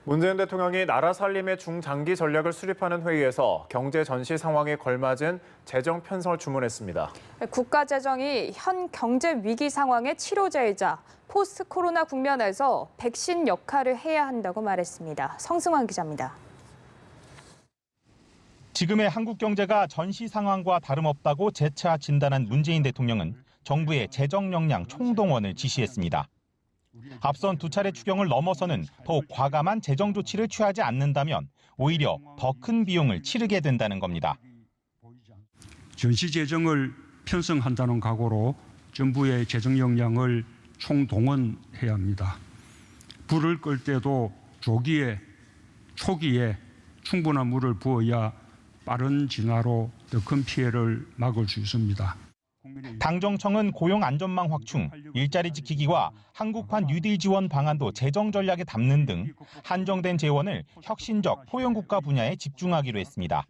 문재인 대통령이 나라 살림의 중장기 전략을 수립하는 회의에서 경제 전시 상황에 걸맞은 재정 편성을 주문했습니다. 국가 재정이 현 경제 위기 상황의 치료제이자 포스트 코로나 국면에서 백신 역할을 해야 한다고 말했습니다. 성승환 기자입니다. 지금의 한국 경제가 전시 상황과 다름없다고 재차 진단한 문재인 대통령은 정부의 재정 역량 총동원을 지시했습니다. 앞선 두 차례 추경을 넘어서는 더욱 과감한 재정 조치를 취하지 않는다면 오히려 더 큰 비용을 치르게 된다는 겁니다. 전시 재정을 편성한다는 각오로 정부의 재정 역량을 총동원해야 합니다. 불을 끌 때도 초기에 충분한 물을 부어야 빠른 진화로 더 큰 피해를 막을 수 있습니다. 당정청은 고용 안전망 확충, 일자리 지키기와 한국판 뉴딜 지원 방안도 재정 전략에 담는 등 한정된 재원을 혁신적 포용국가 분야에 집중하기로 했습니다.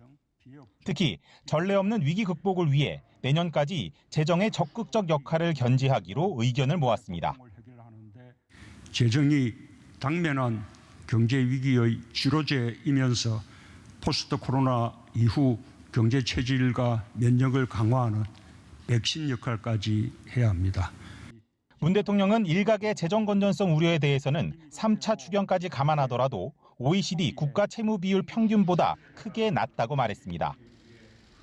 특히 전례 없는 위기 극복을 위해 내년까지 재정의 적극적 역할을 견지하기로 의견을 모았습니다. 재정이 당면한 경제 위기의 치료제이면서 포스트 코로나 이후 경제 체질과 면역을 강화하는 백신 역할까지 해야 합니다. 문 대통령은 일각의 재정 건전성 우려에 대해서는 3차 추경까지 감안하더라도 OECD 국가 채무 비율 평균보다 크게 낮다고 말했습니다.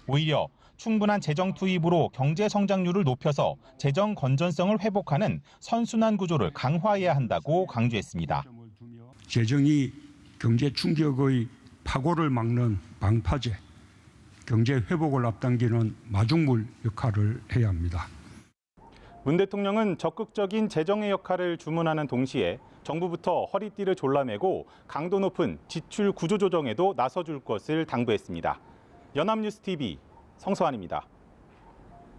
오히려 충분한 재정 투입으로 경제 성장률을 높여서 재정 건전성을 회복하는 선순환 구조를 강화해야 한다고 강조했습니다. 재정이 경제 충격의 파고를 막는 방파제, 경제 회복을 앞당기는 마중물 역할을 해야 합니다. 문 대통령은 적극적인 재정의 역할을 주문하는 동시에 정부부터 허리띠를 졸라매고 강도 높은 지출 구조 조정에도 나서줄 것을 당부했습니다. 연합뉴스 TV 성서환입니다.